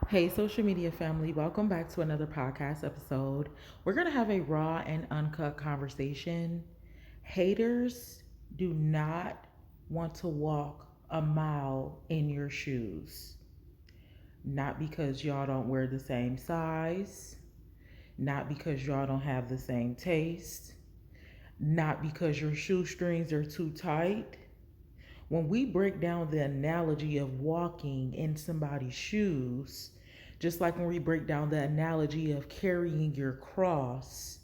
Hey, social media family, welcome back to another podcast episode. We're going to have a raw and uncut conversation. Haters do not want to walk a mile in your shoes. Not because y'all don't wear the same size, not because y'all don't have the same taste, not because your shoestrings are too tight. When we break down the analogy of walking in somebody's shoes, just like when we break down the analogy of carrying your cross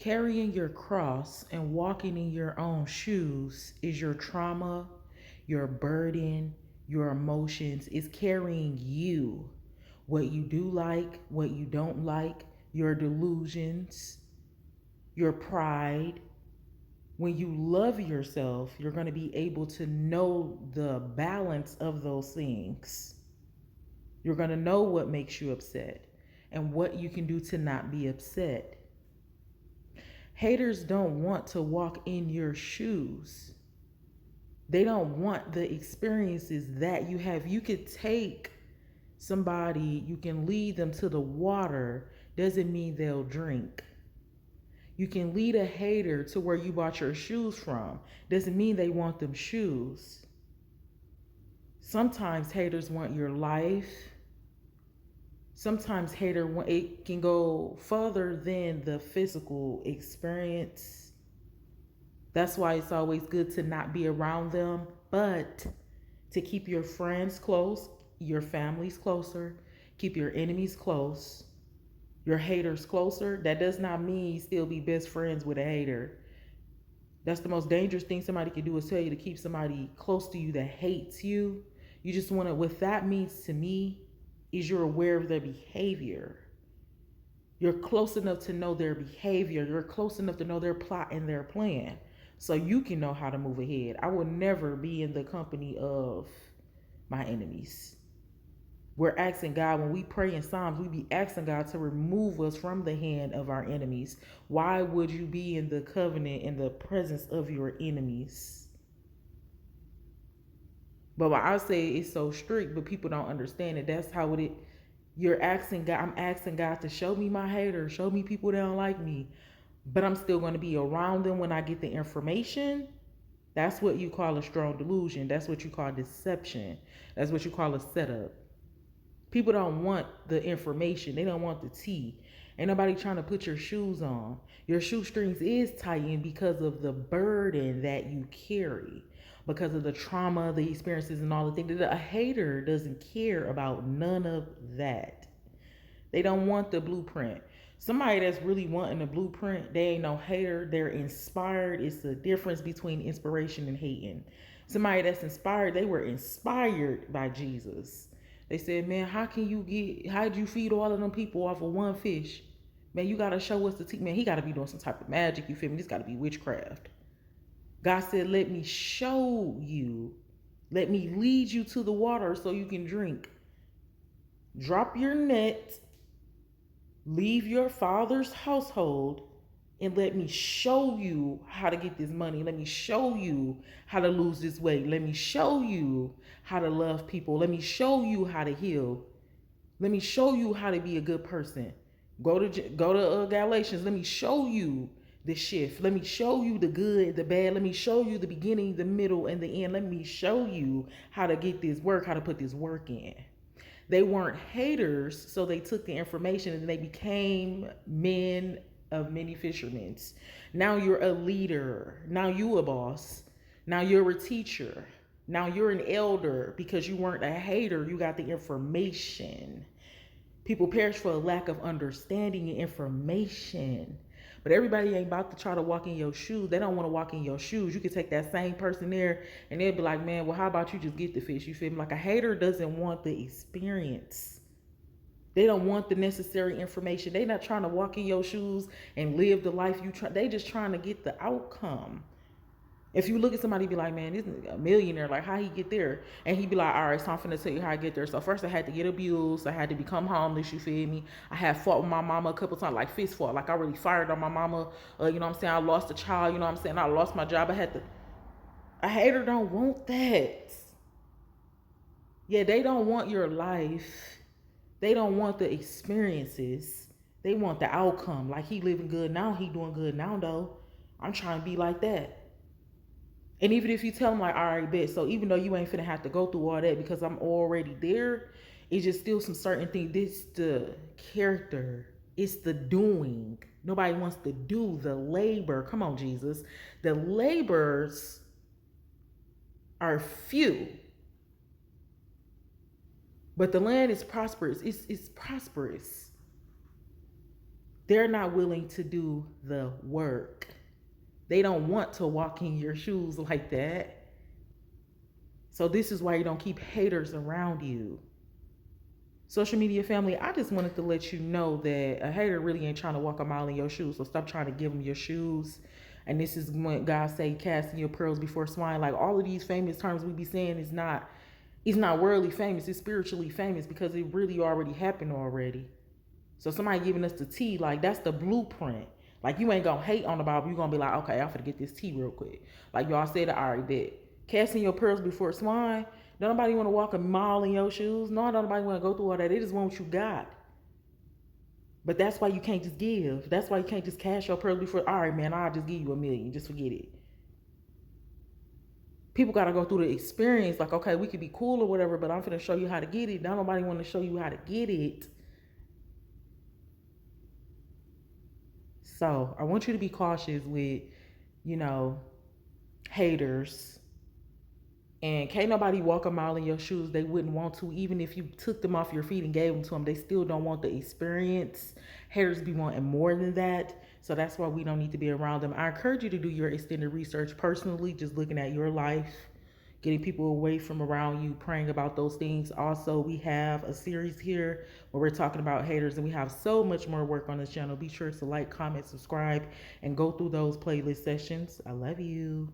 and walking in your own shoes is your trauma, your burden, your emotions, is carrying you. What you do like, what you don't like, your delusions, your pride, when you love yourself, you're going to be able to know the balance of those things. You're going to know what makes you upset and what you can do to not be upset. Haters don't want to walk in your shoes. They don't want the experiences that you have. You could take somebody, you can lead them to the water, doesn't mean they'll drink. You can lead a hater to where you bought your shoes from. Doesn't mean they want them shoes. Sometimes haters want your life. Sometimes it can go further than the physical experience. That's why it's always good to not be around them, but to keep your friends close, your families closer, keep your enemies close, your haters closer. That does not mean still be best friends with a hater. That's the most dangerous thing somebody can do, is tell you to keep somebody close to you that hates you. You just want to, what that means to me is you're aware of their behavior. You're close enough to know their behavior. You're close enough to know their plot and their plan so you can know how to move ahead. I will never be in the company of my enemies. We're asking God, when we pray in Psalms, we be asking God to remove us from the hand of our enemies. Why would you be in the covenant in the presence of your enemies? But I say it's so strict, but people don't understand it. That's how it. You're asking God. I'm asking God to show me my haters, show me people that don't like me, but I'm still going to be around them when I get the information. That's what you call a strong delusion. That's what you call deception. That's what you call a setup. People don't want the information. They don't want the tea. Ain't nobody trying to put your shoes on. Your shoestrings is tightened because of the burden that you carry, because of the trauma, the experiences, and all the things. A hater doesn't care about none of that. They don't want the blueprint. Somebody that's really wanting the blueprint, they ain't no hater. They're inspired. It's the difference between inspiration and hating. Somebody that's inspired, they were inspired by Jesus. They said, man, how'd you feed all of them people off of one fish? Man, you gotta show us the man, he gotta be doing some type of magic, you feel me? This gotta be witchcraft. God said, let me show you. Let me lead you to the water so you can drink. Drop your net, leave your father's household, and let me show you how to get this money. Let me show you how to lose this weight. Let me show you how to love people. Let me show you how to heal. Let me show you how to be a good person. Go to Galatians. Let me show you the shift. Let me show you the good, the bad. Let me show you the beginning, the middle, and the end. Let me show you how to get this work, how to put this work in. They weren't haters, so they took the information and they became men of many fishermen. Now you're a leader. Now you a boss. Now you're a teacher. Now you're an elder because you weren't a hater. You got the information. People perish for a lack of understanding and information. But everybody ain't about to try to walk in your shoes. They don't want to walk in your shoes. You could take that same person there and they'll be like, man, well, how about you just get the fish? You feel me? Like, a hater doesn't want the experience. They don't want the necessary information. They're not trying to walk in your shoes and live the life you try. They just trying to get the outcome. If you look at somebody, be like, man, this is a millionaire. Like, how he get there? And he be like, all right, so I'm finna tell you how I get there. So first I had to get abused. I had to become homeless. You feel me? I had fought with my mama a couple times, like fist fought. Like, I really fired on my mama. You know what I'm saying? I lost a child. You know what I'm saying? I lost my job. A hater don't want that. Yeah, they don't want your life. They don't want the experiences. They want the outcome. Like, he living good now, he doing good now though. I'm trying to be like that. And even if you tell them like, all right, bet. So even though you ain't finna have to go through all that because I'm already there, it's just still some certain things. This the character. It's the doing. Nobody wants to do the labor. Come on, Jesus. The labors are few, but the land is prosperous. It's prosperous. They're not willing to do the work. They don't want to walk in your shoes like that. So this is why you don't keep haters around you. Social media family, I just wanted to let you know that a hater really ain't trying to walk a mile in your shoes. So stop trying to give them your shoes. And this is when God say casting your pearls before swine. Like, all of these famous terms we be saying is not, it's not worldly famous, it's spiritually famous because it really already happened already. So somebody giving us the tea, like, that's the blueprint. Like, you ain't gonna hate on the Bible. You gonna be like, okay, I'm gonna get this tea real quick. Like y'all said, I already did. Casting your pearls before swine. Don't nobody want to walk a mile in your shoes. No, don't nobody want to go through all that. They just want what you got. But that's why you can't just give. That's why you can't just cash your pearls before. All right, man, I'll just give you $1 million. Just forget it. People gotta go through the experience. Like, okay, we could be cool or whatever, but I'm gonna show you how to get it. Don't nobody want to show you how to get it. So I want you to be cautious with, you know, haters. And can't nobody walk a mile in your shoes. They wouldn't want to. Even if you took them off your feet and gave them to them, they still don't want the experience. Haters be wanting more than that. So that's why we don't need to be around them. I encourage you to do your extended research personally, just looking at your life, getting people away from around you, praying about those things. Also, we have a series here where we're talking about haters, and we have so much more work on this channel. Be sure to like, comment, subscribe, and go through those playlist sessions. I love you.